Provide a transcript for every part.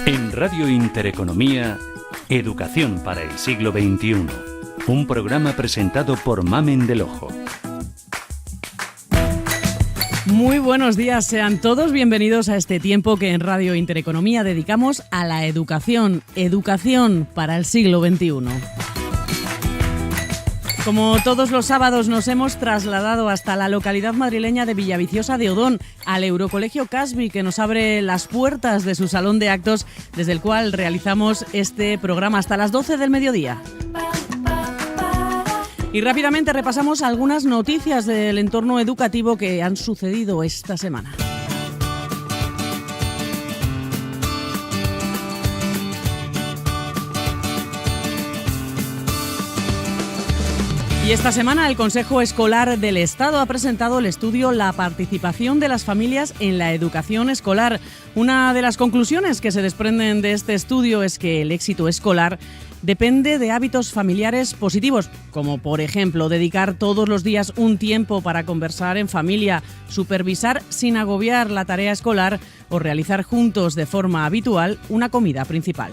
En Radio Intereconomía, Educación para el siglo XXI. Un programa presentado por Mamen del Ojo. Muy buenos días, sean todos bienvenidos a este tiempo que en Radio Intereconomía dedicamos a la educación. Educación para el siglo XXI. Como todos los sábados nos hemos trasladado hasta la localidad madrileña de Villaviciosa de Odón, al Eurocolegio Casby, que nos abre las puertas de su salón de actos, desde el cual realizamos este programa hasta las 12 del mediodía. Y rápidamente repasamos algunas noticias del entorno educativo que han sucedido esta semana. Y esta semana el Consejo Escolar del Estado ha presentado el estudio La participación de las familias en la educación escolar. Una de las conclusiones que se desprenden de este estudio es que el éxito escolar depende de hábitos familiares positivos, como por ejemplo dedicar todos los días un tiempo para conversar en familia, supervisar sin agobiar la tarea escolar o realizar juntos de forma habitual una comida principal.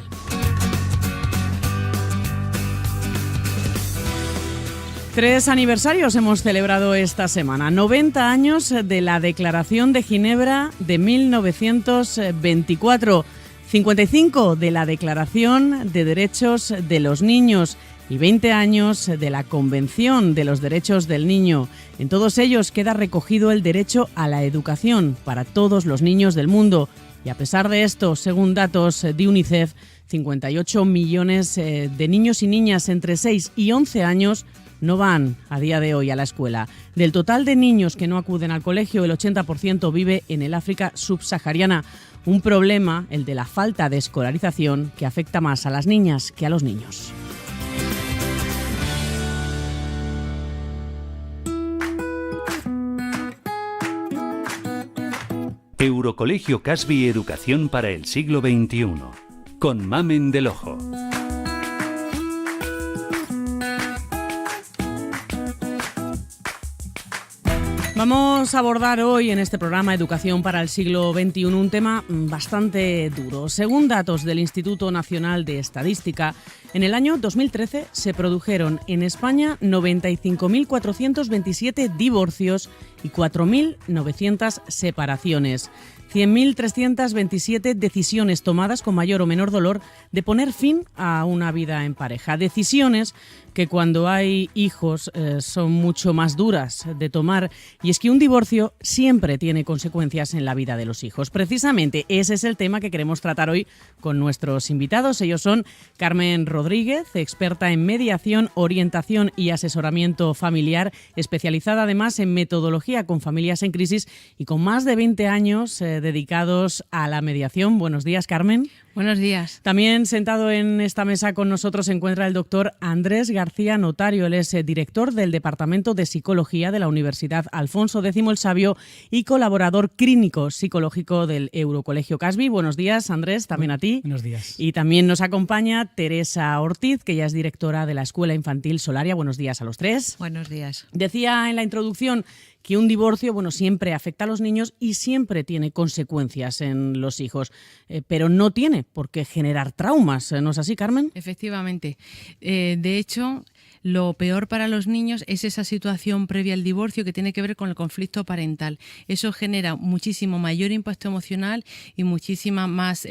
Tres aniversarios hemos celebrado esta semana. 90 años de la Declaración de Ginebra de 1924, 55 de la Declaración de Derechos de los Niños y 20 años de la Convención de los Derechos del Niño. En todos ellos queda recogido el derecho a la educación para todos los niños del mundo. Y a pesar de esto, según datos de UNICEF, 58 millones de niños y niñas entre 6 y 11 años no van a día de hoy a la escuela. Del total de niños que no acuden al colegio, el 80% vive en el África subsahariana. Un problema, el de la falta de escolarización, que afecta más a las niñas que a los niños. Eurocolegio Casby, Educación para el siglo XXI. Con Mamen del Ojo. Vamos a abordar hoy en este programa Educación para el siglo XXI un tema bastante duro. Según datos del Instituto Nacional de Estadística, en el año 2013 se produjeron en España 95.427 divorcios y 4.900 separaciones. 100.327 decisiones tomadas con mayor o menor dolor de poner fin a una vida en pareja. Decisiones que cuando hay hijos son mucho más duras de tomar, y es que un divorcio siempre tiene consecuencias en la vida de los hijos. Precisamente ese es el tema que queremos tratar hoy con nuestros invitados. Ellos son Carmen Rodríguez, experta en mediación, orientación y asesoramiento familiar, especializada además en metodología con familias en crisis y con más de 20 años dedicados a la mediación. Buenos días, Carmen. Buenos días. También sentado en esta mesa con nosotros se encuentra el doctor Andrés García Notario. Él es director del Departamento de Psicología de la Universidad Alfonso X el Sabio y colaborador clínico psicológico del Eurocolegio Casby. Buenos días, Andrés, también a ti. Buenos días. Y también nos acompaña Teresa Ortiz, que ya es directora de la Escuela Infantil Solaria. Buenos días a los tres. Buenos días. Decía en la introducción que un divorcio, siempre afecta a los niños y siempre tiene consecuencias en los hijos, pero no tiene por qué generar traumas, ¿no es así, Carmen? Efectivamente. De hecho, lo peor para los niños es esa situación previa al divorcio que tiene que ver con el conflicto parental. Eso genera muchísimo mayor impacto emocional y muchísima más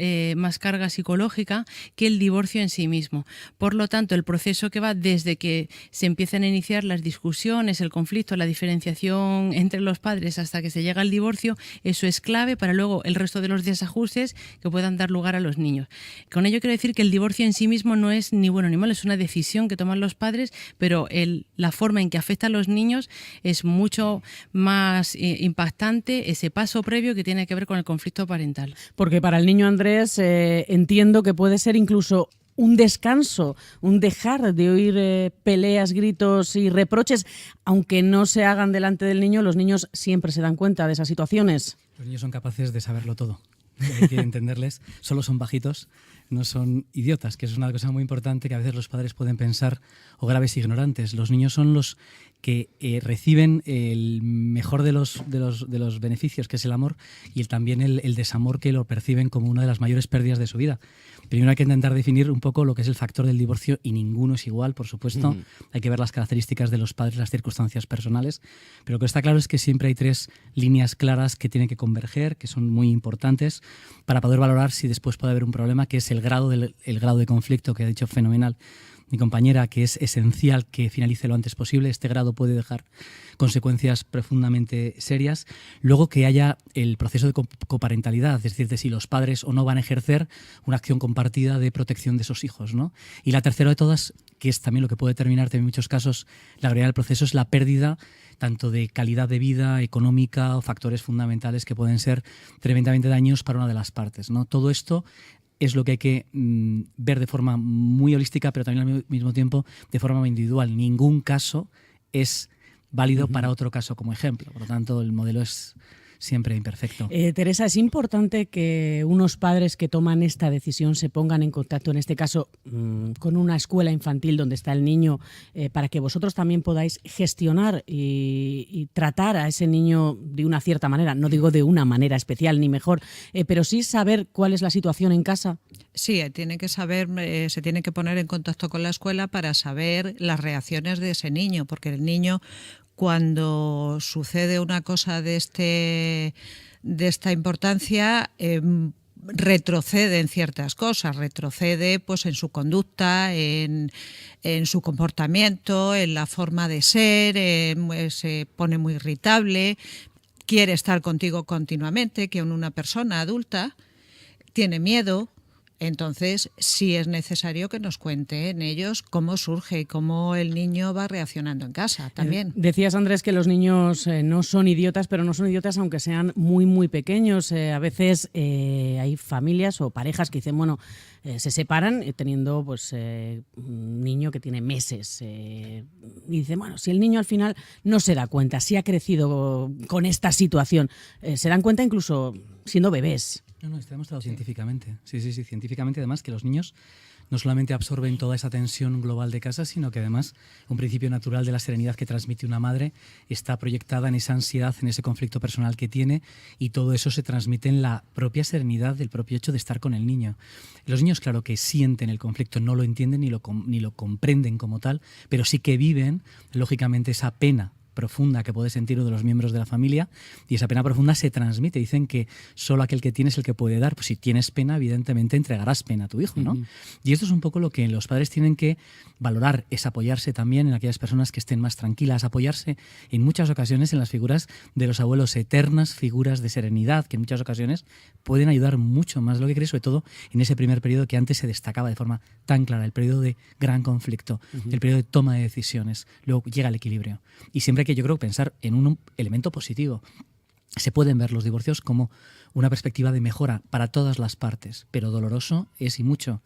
carga psicológica que el divorcio en sí mismo. Por lo tanto, el proceso que va desde que se empiezan a iniciar las discusiones, el conflicto, la diferenciación entre los padres hasta que se llega al divorcio, eso es clave para luego el resto de los desajustes que puedan dar lugar a los niños. Con ello quiero decir que el divorcio en sí mismo no es ni bueno ni malo, es una decisión que toman los padres, pero la forma en que afecta a los niños es mucho más impactante, ese paso previo que tiene que ver con el conflicto parental. Porque para el niño Andrés entiendo que puede ser incluso un descanso, un dejar de oír peleas, gritos y reproches, aunque no se hagan delante del niño. Los niños siempre se dan cuenta de esas situaciones. Los niños son capaces de saberlo todo. Hay que entenderles. Solo son bajitos. no son idiotas, que es una cosa muy importante que a veces los padres pueden pensar, o graves ignorantes. Los niños son los que reciben el mejor de los beneficios, que es el amor, y también el desamor, que lo perciben como una de las mayores pérdidas de su vida. Primero hay que intentar definir un poco lo que es el factor del divorcio, y ninguno es igual, por supuesto. Hay que ver las características de los padres, las circunstancias personales, pero lo que está claro es que siempre hay 3 líneas claras que tienen que converger, que son muy importantes para poder valorar si después puede haber un problema, que es el grado de conflicto, que ha dicho fenomenal mi compañera, que es esencial que finalice lo antes posible. Este grado puede dejar consecuencias profundamente serias. Luego, que haya el proceso de coparentalidad, es decir, de si los padres o no van a ejercer una acción compartida de protección de esos hijos, ¿no? Y la tercera de todas, que es también lo que puede determinar en muchos casos la gravedad del proceso, es la pérdida tanto de calidad de vida, económica, o factores fundamentales que pueden ser tremendamente dañinos para una de las partes, ¿no? Todo esto es lo que hay que ver de forma muy holística, pero también al mismo tiempo de forma individual. Ningún caso es válido para otro caso como ejemplo. Por lo tanto, el modelo es siempre imperfecto. Teresa, es importante que unos padres que toman esta decisión se pongan en contacto, en este caso, con una escuela infantil donde está el niño, para que vosotros también podáis gestionar y tratar a ese niño de una cierta manera. No digo de una manera especial ni mejor, pero sí saber cuál es la situación en casa. Sí, tiene que saber, se tiene que poner en contacto con la escuela para saber las reacciones de ese niño, porque el niño, cuando sucede una cosa de esta importancia, retrocede en ciertas cosas, retrocede pues en su conducta, en su comportamiento, en la forma de ser, se pone muy irritable, quiere estar contigo continuamente, que una persona adulta tiene miedo. Entonces, sí es necesario que nos cuenten ellos cómo surge y cómo el niño va reaccionando en casa también. Decías, Andrés, que los niños no son idiotas, pero no son idiotas aunque sean muy, muy pequeños. A veces hay familias o parejas que dicen, bueno, se separan teniendo pues un niño que tiene meses. Y dicen, bueno, si el niño al final no se da cuenta, si ha crecido con esta situación, se dan cuenta incluso siendo bebés. No, está demostrado científicamente. Sí, científicamente, además, que los niños no solamente absorben toda esa tensión global de casa, sino que además un principio natural de la serenidad que transmite una madre está proyectada en esa ansiedad, en ese conflicto personal que tiene, y todo eso se transmite en la propia serenidad del propio hecho de estar con el niño. Los niños, claro que sienten el conflicto, no lo entienden ni lo comprenden como tal, pero sí que viven, lógicamente, esa pena profunda que puede sentir uno de los miembros de la familia, y esa pena profunda se transmite. Dicen que solo aquel que tiene es el que puede dar. Pues si tienes pena, evidentemente entregarás pena a tu hijo, ¿no? Y esto es un poco lo que los padres tienen que valorar, es apoyarse también en aquellas personas que estén más tranquilas, apoyarse en muchas ocasiones en las figuras de los abuelos, eternas figuras de serenidad, que en muchas ocasiones pueden ayudar mucho más de lo que crees, sobre todo en ese primer periodo que antes se destacaba de forma tan clara, el periodo de gran conflicto, el periodo de toma de decisiones. Luego llega el equilibrio. Y siempre que yo creo pensar en un elemento positivo. Se pueden ver los divorcios como una perspectiva de mejora para todas las partes, pero doloroso es y mucho.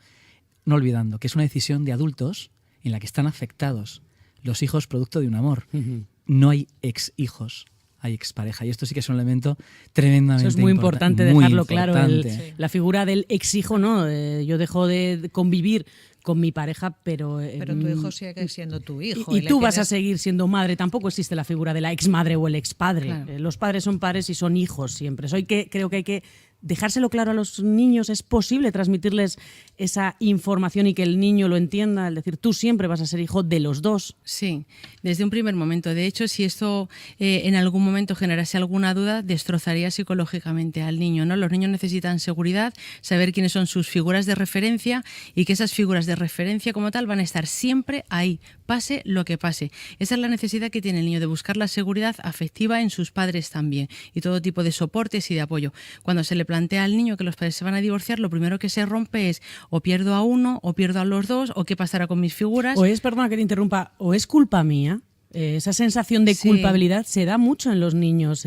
No olvidando que es una decisión de adultos en la que están afectados los hijos producto de un amor. No hay ex-hijos, hay expareja. Y esto sí que es un elemento tremendamente Eso es muy importante dejarlo claro. Sí. La figura del ex-hijo, ¿no? Yo dejo de convivir con mi pareja, pero tu hijo sigue siendo tu hijo. Y tú vas a seguir siendo madre. Tampoco existe la figura de la exmadre o el expadre. Claro. Los padres son padres y son hijos siempre. Creo que hay que dejárselo claro a los niños. Es posible transmitirles esa información y que el niño lo entienda. Es decir, tú siempre vas a ser hijo de los dos. Sí, desde un primer momento. De hecho, si esto en algún momento generase alguna duda, destrozaría psicológicamente al niño, ¿no? Los niños necesitan seguridad, saber quiénes son sus figuras de referencia, y que esas figuras de referencia como tal van a estar siempre ahí, pase lo que pase. Esa es la necesidad que tiene el niño, de buscar la seguridad afectiva en sus padres también, y todo tipo de soportes y de apoyo. Cuando se le plantea al niño que los padres se van a divorciar, lo primero que se rompe es: o pierdo a uno, o pierdo a los dos, o qué pasará con mis figuras. O es, perdona que te interrumpa, o es culpa mía. Esa sensación de culpabilidad se da mucho en los niños.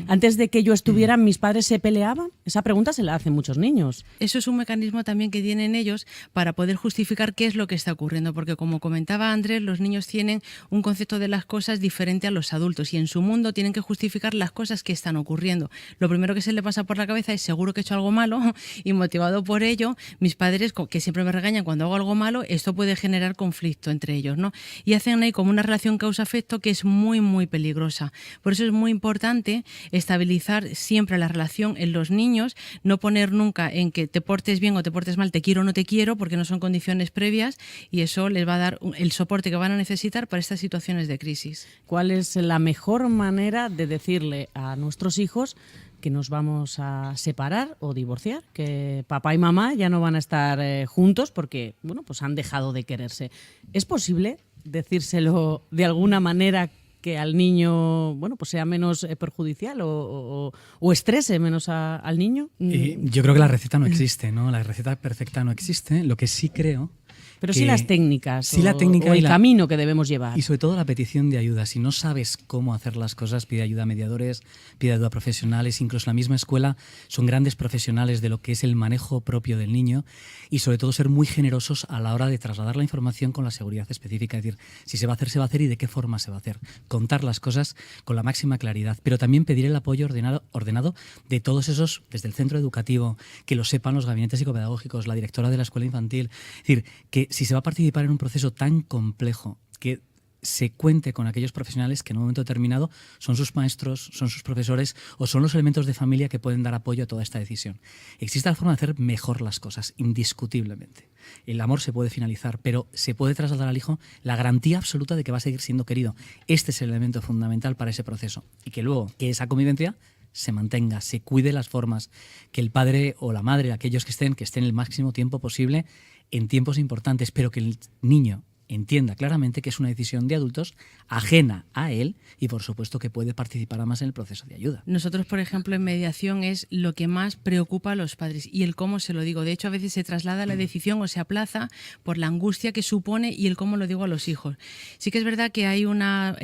Antes de que yo estuviera, ¿mis padres se peleaban? Esa pregunta se la hacen muchos niños. Eso es un mecanismo también que tienen ellos para poder justificar qué es lo que está ocurriendo, porque como comentaba Andrés, los niños tienen un concepto de las cosas diferente a los adultos y en su mundo tienen que justificar las cosas que están ocurriendo. Lo primero que se le pasa por la cabeza es seguro que he hecho algo malo y motivado por ello, mis padres, que siempre me regañan cuando hago algo malo, esto puede generar conflicto entre ellos, ¿no? Y hacen ahí como una relación causa-efecto que es muy, muy peligrosa. Por eso es muy importante estabilizar siempre la relación en los niños, no poner nunca en que te portes bien o te portes mal, te quiero o no te quiero, porque no son condiciones previas y eso les va a dar el soporte que van a necesitar para estas situaciones de crisis. ¿Cuál es la mejor manera de decirle a nuestros hijos que nos vamos a separar o divorciar, que papá y mamá ya no van a estar juntos porque, bueno, pues han dejado de quererse? ¿Es posible decírselo de alguna manera que al niño, bueno, pues sea menos perjudicial o estrese menos al niño? Yo creo que la receta no existe, ¿no? La receta perfecta no existe. Lo que sí creo... Pero sí las técnicas, sí la técnica o el camino que debemos llevar. Y sobre todo la petición de ayuda. Si no sabes cómo hacer las cosas, pide ayuda a mediadores, pide ayuda a profesionales. Incluso en la misma escuela son grandes profesionales de lo que es el manejo propio del niño y sobre todo ser muy generosos a la hora de trasladar la información con la seguridad específica. Es decir, si se va a hacer y de qué forma se va a hacer. Contar las cosas con la máxima claridad, pero también pedir el apoyo ordenado de todos esos, desde el centro educativo, que lo sepan los gabinetes psicopedagógicos, la directora de la escuela infantil. Es decir, que si se va a participar en un proceso tan complejo, que se cuente con aquellos profesionales que en un momento determinado son sus maestros, son sus profesores o son los elementos de familia que pueden dar apoyo a toda esta decisión. Existe la forma de hacer mejor las cosas, indiscutiblemente. El amor se puede finalizar, pero se puede trasladar al hijo la garantía absoluta de que va a seguir siendo querido. Este es el elemento fundamental para ese proceso. Y que luego, que esa convivencia se mantenga, se cuide las formas, que el padre o la madre, aquellos que estén el máximo tiempo posible en tiempos importantes, pero que el niño entienda claramente que es una decisión de adultos ajena a él y por supuesto que puede participar además en el proceso de ayuda. Nosotros, por ejemplo, en mediación es lo que más preocupa a los padres y el cómo se lo digo. De hecho, a veces se traslada la decisión o se aplaza por la angustia que supone y el cómo lo digo a los hijos. Sí que es verdad que hay una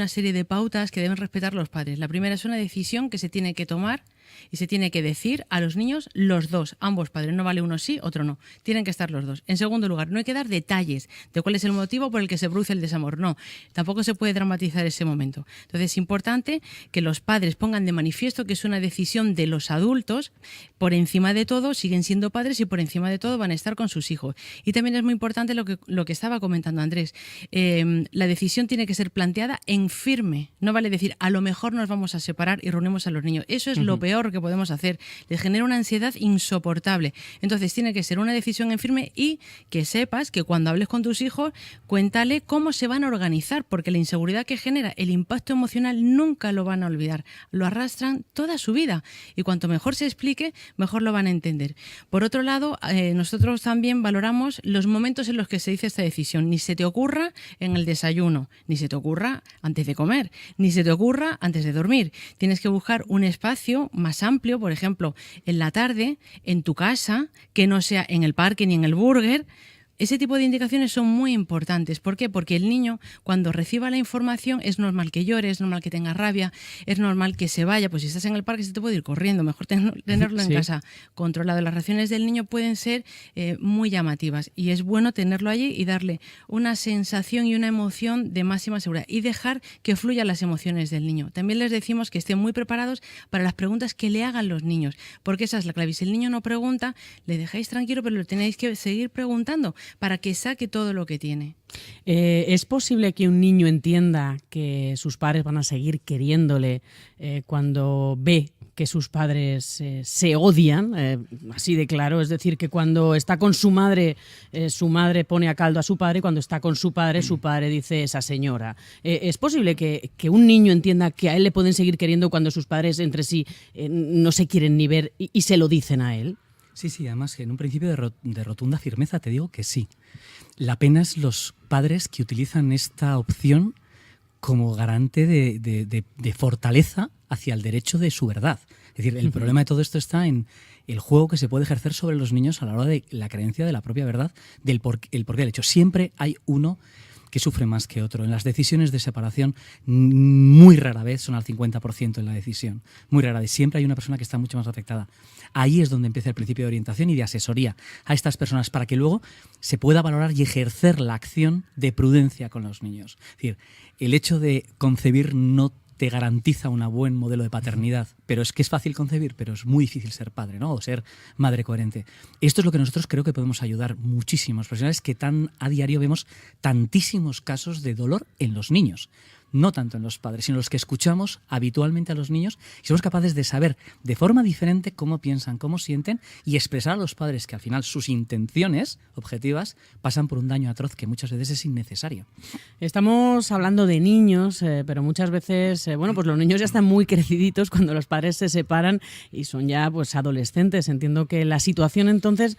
serie de pautas que deben respetar los padres. La primera es una decisión que se tiene que tomar y se tiene que decir a los niños los dos, ambos padres. No vale uno sí, otro no. Tienen que estar los dos. En segundo lugar, no hay que dar detalles de cuál es el motivo por el que se produce el desamor. No, tampoco se puede dramatizar ese momento. Entonces es importante que los padres pongan de manifiesto que es una decisión de los adultos. Por encima de todo siguen siendo padres y por encima de todo van a estar con sus hijos. Y también es muy importante lo que estaba comentando Andrés. La decisión tiene que ser planteada en firme. No vale decir, a lo mejor nos vamos a separar y reunimos a los niños. Eso es lo peor que podemos hacer. Les genera una ansiedad insoportable. Entonces tiene que ser una decisión en firme y que sepas que cuando hables con tus hijos, cuéntale cómo se van a organizar, porque la inseguridad que genera, el impacto emocional nunca lo van a olvidar. Lo arrastran toda su vida y cuanto mejor se explique, mejor lo van a entender. Por otro lado, nosotros también valoramos los momentos en los que se dice esta decisión. Ni se te ocurra en el desayuno, ni se te ocurra antes de comer, ni se te ocurra antes de dormir. Tienes que buscar un espacio más amplio, por ejemplo, en la tarde, en tu casa, que no sea en el parque ni en el burger. Ese tipo de indicaciones son muy importantes. ¿Por qué? Porque el niño, cuando reciba la información, es normal que llore, es normal que tenga rabia, es normal que se vaya. Pues si estás en el parque se te puede ir corriendo, mejor tenerlo en casa controlado. Las reacciones del niño pueden ser muy llamativas y es bueno tenerlo allí y darle una sensación y una emoción de máxima seguridad y dejar que fluyan las emociones del niño. También les decimos que estén muy preparados para las preguntas que le hagan los niños, porque esa es la clave. Si el niño no pregunta, le dejáis tranquilo, pero lo tenéis que seguir preguntando para que saque todo lo que tiene. ¿Es posible que un niño entienda que sus padres van a seguir queriéndole cuando ve que sus padres se odian, así de claro? Es decir, que cuando está con su madre pone a caldo a su padre y cuando está con su padre dice esa señora. ¿Es posible que un niño entienda que a él le pueden seguir queriendo cuando sus padres entre sí no se quieren ni ver y se lo dicen a él? Sí, además en un principio de rotunda firmeza te digo que sí. La pena es los padres que utilizan esta opción como garante de fortaleza hacia el derecho de su verdad. Es decir, el problema de todo esto está en el juego que se puede ejercer sobre los niños a la hora de la creencia de la propia verdad, el porqué del hecho. Siempre hay uno que sufre más que otro. En las decisiones de separación, muy rara vez son al 50% en la decisión. Muy rara vez. Siempre hay una persona que está mucho más afectada. Ahí es donde empieza el principio de orientación y de asesoría a estas personas para que luego se pueda valorar y ejercer la acción de prudencia con los niños. Es decir, el hecho de concebir no te garantiza un buen modelo de paternidad, pero es que es fácil concebir, pero es muy difícil ser padre, ¿no? O ser madre coherente. Esto es lo que nosotros creo que podemos ayudar muchísimos profesionales que a diario vemos tantísimos casos de dolor en los niños. No tanto en los padres, sino los que escuchamos habitualmente a los niños y somos capaces de saber de forma diferente cómo piensan, cómo sienten y expresar a los padres que al final sus intenciones objetivas pasan por un daño atroz que muchas veces es innecesario. Estamos hablando de niños, pero muchas veces, pues los niños ya están muy creciditos cuando los padres se separan y son ya pues adolescentes. Entiendo que la situación entonces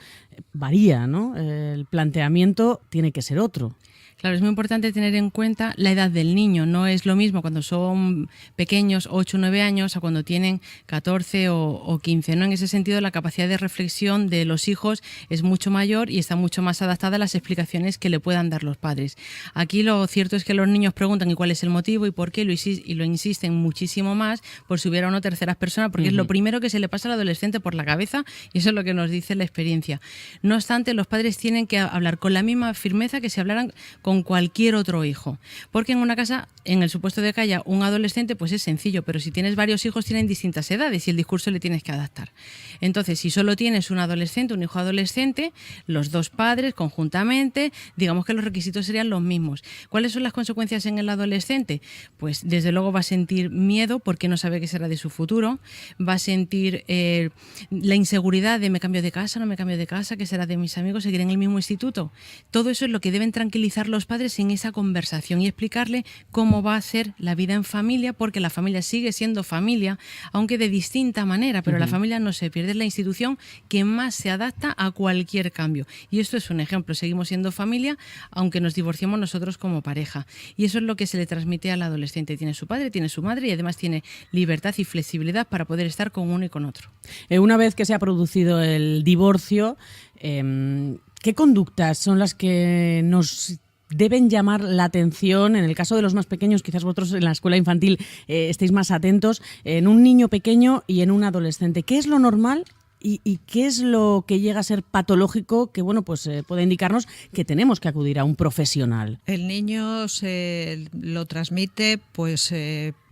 varía, ¿no? El planteamiento tiene que ser otro. Claro, es muy importante tener en cuenta la edad del niño. No es lo mismo cuando son pequeños, 8 o 9 años, a cuando tienen 14 o 15. ¿No? En ese sentido, la capacidad de reflexión de los hijos es mucho mayor y está mucho más adaptada a las explicaciones que le puedan dar los padres. Aquí lo cierto es que los niños preguntan ¿y cuál es el motivo y por qué? Y lo insisten muchísimo más por si hubiera una tercera persona, porque es lo primero que se le pasa al adolescente por la cabeza y eso es lo que nos dice la experiencia. No obstante, los padres tienen que hablar con la misma firmeza que si hablaran con cualquier otro hijo. Porque en una casa, en el supuesto de que haya un adolescente, pues es sencillo, pero si tienes varios hijos tienen distintas edades y el discurso le tienes que adaptar. Entonces, si solo tienes un adolescente, un hijo adolescente, los dos padres conjuntamente, digamos que los requisitos serían los mismos. ¿Cuáles son las consecuencias en el adolescente? Pues desde luego va a sentir miedo porque no sabe qué será de su futuro, va a sentir la inseguridad de me cambio de casa, no me cambio de casa, qué será de mis amigos, seguiré en el mismo instituto. Todo eso es lo que deben tranquilizar los padres en esa conversación y explicarle cómo va a ser la vida en familia, porque la familia sigue siendo familia, aunque de distinta manera, pero la familia no se pierde, es la institución que más se adapta a cualquier cambio. Y esto es un ejemplo, seguimos siendo familia, aunque nos divorciemos nosotros como pareja. Y eso es lo que se le transmite al adolescente. Tiene su padre, tiene su madre y además tiene libertad y flexibilidad para poder estar con uno y con otro. Una vez que se ha producido el divorcio, ¿qué conductas son las que nos deben llamar la atención? En el caso de los más pequeños, quizás vosotros en la escuela infantil estéis más atentos, en un niño pequeño y en un adolescente. ¿Qué es lo normal y qué es lo que llega a ser patológico que puede indicarnos que tenemos que acudir a un profesional? El niño lo transmite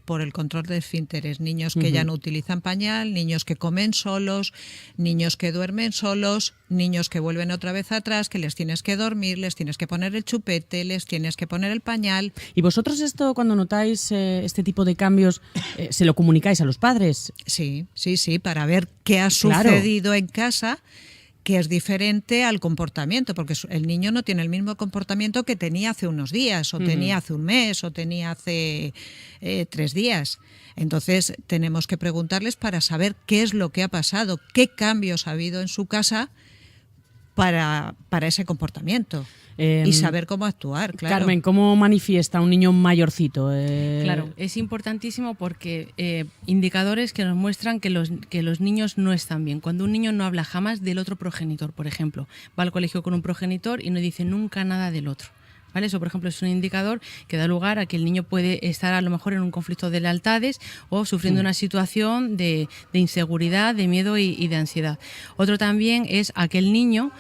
por el control de esfínteres, niños que ya no utilizan pañal, niños que comen solos, niños que duermen solos, niños que vuelven otra vez atrás, que les tienes que dormir, les tienes que poner el chupete, les tienes que poner el pañal. ¿Y vosotros esto, cuando notáis este tipo de cambios, se lo comunicáis a los padres? Sí, para ver qué ha sucedido en casa, que es diferente al comportamiento, porque el niño no tiene el mismo comportamiento que tenía hace unos días, o tenía hace un mes, o tenía hace 3 días. Entonces tenemos que preguntarles para saber qué es lo que ha pasado, qué cambios ha habido en su casa para ese comportamiento. Y saber cómo actuar, claro. Carmen, ¿cómo manifiesta un niño mayorcito? Claro, es importantísimo porque indicadores que nos muestran que los niños no están bien. Cuando un niño no habla jamás del otro progenitor, por ejemplo, va al colegio con un progenitor y no dice nunca nada del otro. ¿Vale? Eso, por ejemplo, es un indicador que da lugar a que el niño puede estar a lo mejor en un conflicto de lealtades o sufriendo una situación de inseguridad, de miedo y de ansiedad. Otro también es aquel niño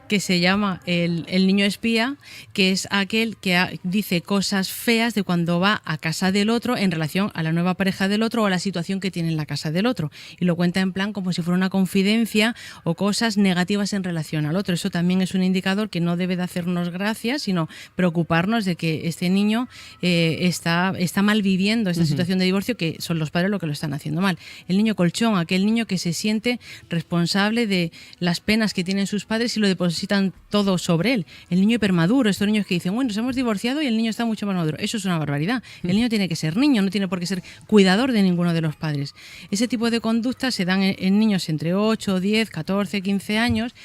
que se llama el niño espía, que es aquel que dice cosas feas de cuando va a casa del otro en relación a la nueva pareja del otro o a la situación que tiene en la casa del otro. Y lo cuenta en plan como si fuera una confidencia o cosas negativas en relación al otro. Eso también es un indicador que no debe de hacernos gracia, sino preocuparnos de que este niño está mal viviendo esta situación de divorcio, que son los padres los que lo están haciendo mal. El niño colchón, aquel niño que se siente responsable de las penas que tienen sus padres y lo depositan todo sobre él. El niño hipermaduro, estos niños que dicen, bueno, nos hemos divorciado y el niño está mucho más maduro. Eso es una barbaridad. El niño tiene que ser niño, no tiene por qué ser cuidador de ninguno de los padres. Ese tipo de conductas se dan en niños entre 8, 10, 14, 15 años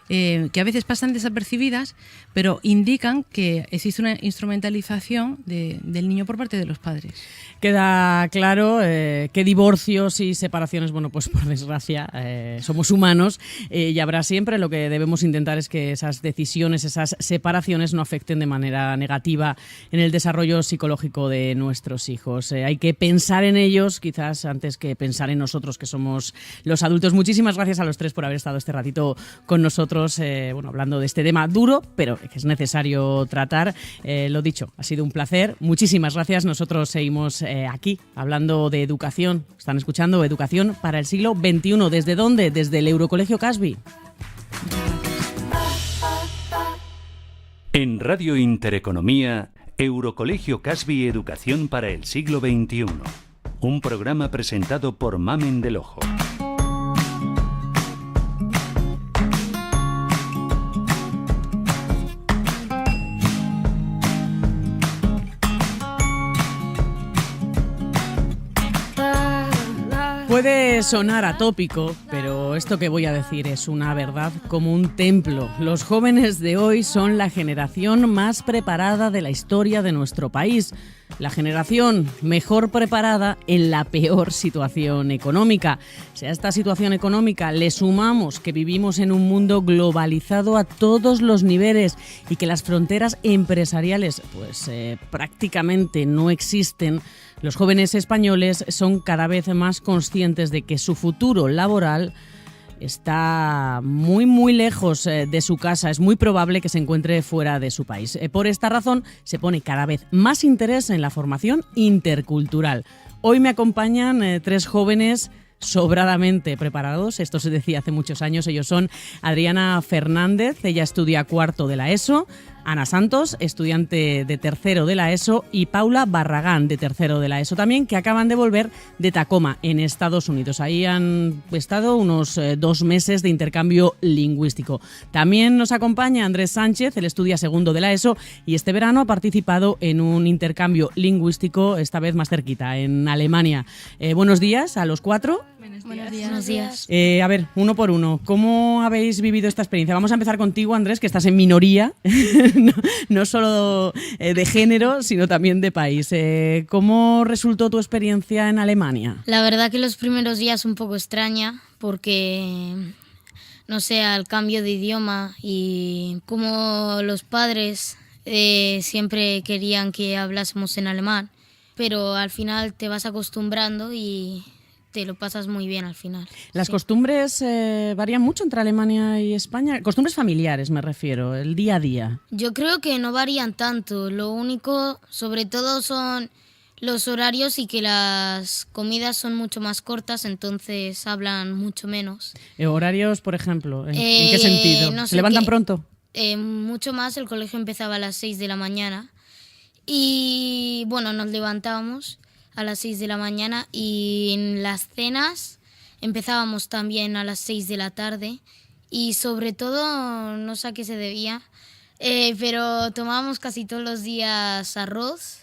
que a veces pasan desapercibidas, pero indican que existe una instrumentalización del niño por parte de los padres. Queda claro que divorcios y separaciones, bueno, pues por desgracia somos humanos y habrá siempre. Lo que debemos intentar es que esas decisiones, esas separaciones no afecten de manera negativa en el desarrollo psicológico de nuestros hijos. Hay que pensar en ellos quizás antes que pensar en nosotros, que somos los adultos. Muchísimas gracias a los tres por haber estado este ratito con nosotros, bueno, hablando de este tema duro, pero que es necesario tratar. Lo dicho, ha sido un placer. Muchísimas gracias. Nosotros seguimos aquí hablando de educación. Están escuchando Educación para el siglo XXI. ¿Desde dónde? Desde el Eurocolegio Casby. En Radio Intereconomía, Eurocolegio Casby Educación para el siglo XXI. Un programa presentado por Mamen del Ojo. Puede sonar atópico, pero esto que voy a decir es una verdad como un templo. Los jóvenes de hoy son la generación más preparada de la historia de nuestro país. La generación mejor preparada en la peor situación económica. Si a esta situación económica le sumamos que vivimos en un mundo globalizado a todos los niveles y que las fronteras empresariales pues prácticamente no existen, los jóvenes españoles son cada vez más conscientes de que su futuro laboral está muy lejos de su casa. Es muy probable que se encuentre fuera de su país. Por esta razón se pone cada vez más interés en la formación intercultural. Hoy me acompañan tres jóvenes sobradamente preparados. Esto se decía hace muchos años. Ellos son Adriana Fernández, ella estudia cuarto de la ESO, Ana Santos, estudiante de tercero de la ESO, y Paula Barragán, de tercero de la ESO también, que acaban de volver de Tacoma, en Estados Unidos. Ahí han estado unos 2 meses de intercambio lingüístico. También nos acompaña Andrés Sánchez, él estudia segundo de la ESO y este verano ha participado en un intercambio lingüístico, esta vez más cerquita, en Alemania. Buenos días a los 4. Buenos días. A ver, uno por uno, ¿cómo habéis vivido esta experiencia? Vamos a empezar contigo, Andrés, que estás en minoría, no solo de género, sino también de país. ¿Cómo resultó tu experiencia en Alemania? La verdad que los primeros días un poco extraña porque, no sé, al cambio de idioma y como los padres siempre querían que hablásemos en alemán, pero al final te vas acostumbrando y te lo pasas muy bien al final. ¿Las sí. costumbres varían mucho entre Alemania y España? Costumbres familiares me refiero, el día a día. Yo creo que no varían tanto. Lo único, sobre todo, son los horarios y que las comidas son mucho más cortas, entonces hablan mucho menos. ¿Horarios, por ejemplo? ¿En qué sentido? No ¿Se sé levantan qué. pronto? Mucho más. El colegio empezaba a las 6 de la mañana y bueno, nos levantábamos a las 6 de la mañana y en las cenas empezábamos también a las 6 de la tarde y sobre todo, no sé a qué se debía, pero tomábamos casi todos los días arroz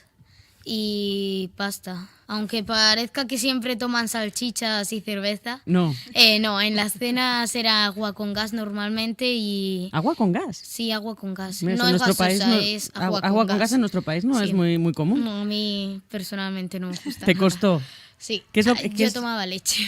y pasta. Aunque parezca que siempre toman salchichas y cerveza. No. No, en las cenas era agua con gas normalmente y... ¿Agua con gas? Sí, agua con gas. Eso No en es nuestro gasosa, país no, es agua con gas en nuestro país no Sí. es muy común. No, a mí personalmente no me gusta. ¿Te nada. costó? Sí, ¿Qué es lo- yo qué es- tomaba leche.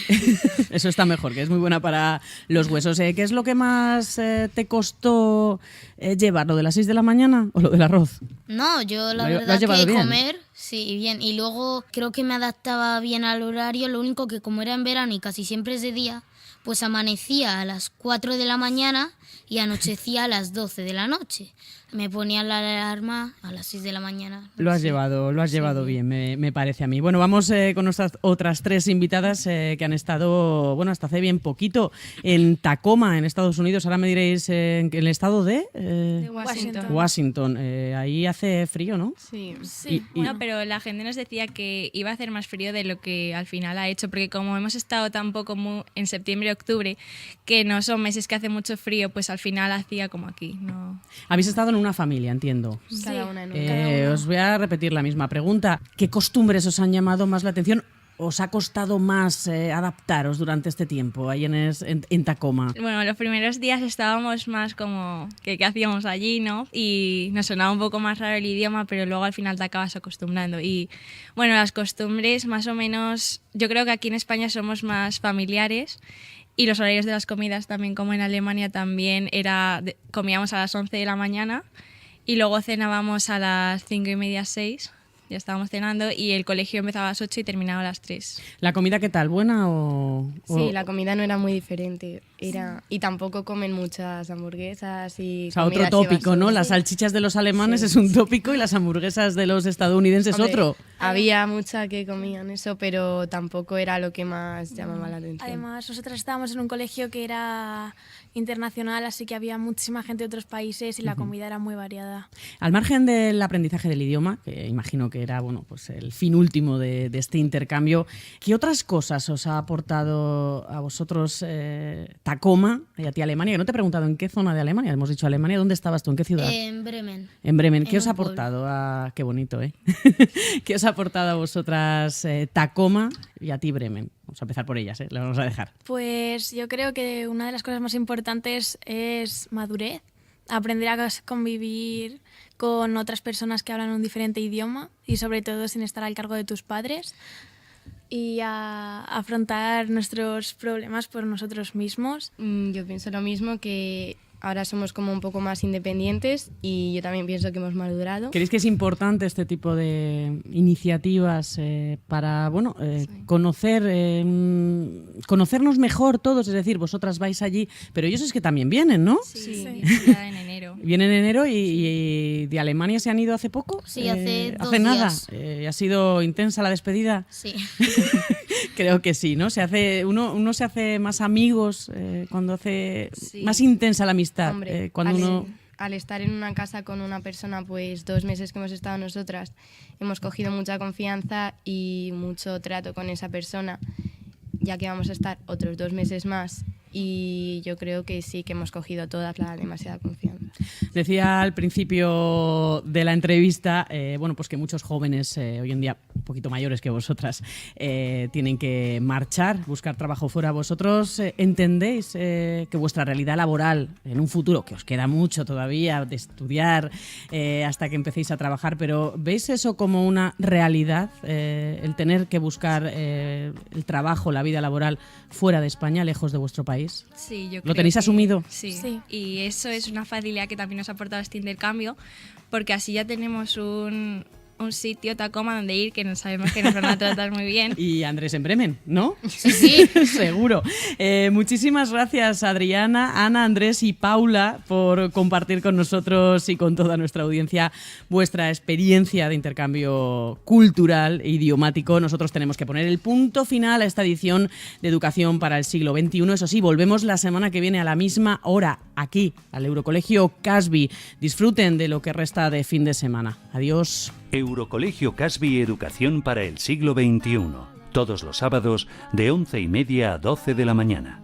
Eso está mejor, que es muy buena para los huesos. ¿Qué es lo que más te costó llevar? ¿Lo de las 6 de la mañana o lo del arroz? No, yo la ¿Lo has verdad llevado que bien? comer, sí, bien. Y luego creo que me adaptaba bien al horario. Lo único que como era en verano y casi siempre es de día, pues amanecía a las 4 de la mañana y anochecía a las 12 de la noche. Me ponía la alarma a las 6 de la mañana. Lo has Sí. llevado bien, me parece a mí. Bueno, vamos con nuestras otras 3 invitadas que han estado, bueno, hasta hace bien poquito, en Tacoma, en Estados Unidos. Ahora me diréis en el estado de Washington. Washington. Ahí hace frío, ¿no? Sí. Y- Bueno, pero la gente nos decía que iba a hacer más frío de lo que al final ha hecho, porque como hemos estado tan poco en septiembre y octubre, que no son meses que hace mucho frío, pues al final hacía como aquí. No. Habéis estado en una familia, entiendo. Cada una en Os voy a repetir la misma pregunta. ¿Qué costumbres os han llamado más la atención os ha costado más adaptaros durante este tiempo ahí en Tacoma? Bueno, los primeros días estábamos más como que qué hacíamos allí, ¿no? Y nos sonaba un poco más raro el idioma, pero luego al final te acabas acostumbrando. Y bueno, las costumbres más o menos, yo creo que aquí en España somos más familiares. Y los horarios de las comidas también, como en Alemania, también comíamos a las 11 de la mañana y luego cenábamos a las 5:30, 6. Ya estábamos cenando y el colegio empezaba a las 8 y terminaba a las 3. ¿La comida qué tal? ¿Buena o...? Sí, la comida no era muy diferente. Y tampoco comen muchas hamburguesas y... O sea, otro tópico, ¿no? Las salchichas de los alemanes es un tópico y las hamburguesas de los estadounidenses otro. Había mucha que comían eso, pero tampoco era lo que más llamaba la atención. Además, nosotras estábamos en un colegio que era internacional, así que había muchísima gente de otros países y la comida era muy variada. Al margen del aprendizaje del idioma, que imagino que era pues el fin último de este intercambio, ¿qué otras cosas os ha aportado a vosotros Tacoma y a ti Alemania? Que no te he preguntado en qué zona de Alemania, hemos dicho Alemania, ¿dónde estabas tú? ¿En qué ciudad? En Bremen. En Bremen. ¿Qué En os ha un pueblo. aportado? Qué bonito, ¿eh? ¿Qué os ha aportado a vosotras Tacoma y a ti Bremen? Vamos a empezar por ellas, las vamos a dejar. Pues yo creo que una de las cosas más importantes es madurez, aprender a convivir con otras personas que hablan un diferente idioma y sobre todo sin estar al cargo de tus padres y a afrontar nuestros problemas por nosotros mismos. Yo pienso lo mismo, que ahora somos como un poco más independientes y yo también pienso que hemos madurado. ¿Creéis que es importante este tipo de iniciativas para conocernos mejor todos? Es decir, vosotras vais allí, pero ellos es que también vienen, ¿no? Sí. Ya en enero. Vienen en enero y de Alemania se han ido hace poco. Sí, hace 2 hace nada. días. ¿Ha sido intensa la despedida? Sí. Creo que sí, ¿no? Uno se hace más amigos cuando hace más intensa la amistad. Hombre, al estar en una casa con una persona, pues 2 meses que hemos estado nosotras, hemos cogido mucha confianza y mucho trato con esa persona, ya que vamos a estar otros 2 meses más. Y yo creo que sí que hemos cogido todas la demasiada confianza. Decía al principio de la entrevista, pues que muchos jóvenes hoy en día, un poquito mayores que vosotras, tienen que marchar, buscar trabajo fuera. ¿Vosotros entendéis que vuestra realidad laboral en un futuro, que os queda mucho todavía de estudiar hasta que empecéis a trabajar, pero veis eso como una realidad, el tener que buscar el trabajo, la vida laboral fuera de España, lejos de vuestro país? Sí, yo ¿Lo creo tenéis que asumido? Sí. Y eso es una facilidad que también nos ha aportado este intercambio, porque así ya tenemos un sitio, Tacoma, donde ir, que sabemos que nos van a tratar muy bien. Y Andrés en Bremen, ¿no? Sí. Seguro. Muchísimas gracias, Adriana, Ana, Andrés y Paula, por compartir con nosotros y con toda nuestra audiencia vuestra experiencia de intercambio cultural e idiomático. Nosotros tenemos que poner el punto final a esta edición de Educación para el siglo XXI. Eso sí, volvemos la semana que viene a la misma hora, aquí, al Eurocolegio Casby. Disfruten de lo que resta de fin de semana. Adiós. Eurocolegio Casby Educación para el siglo XXI. Todos los sábados de 11:30 a 12 de la mañana.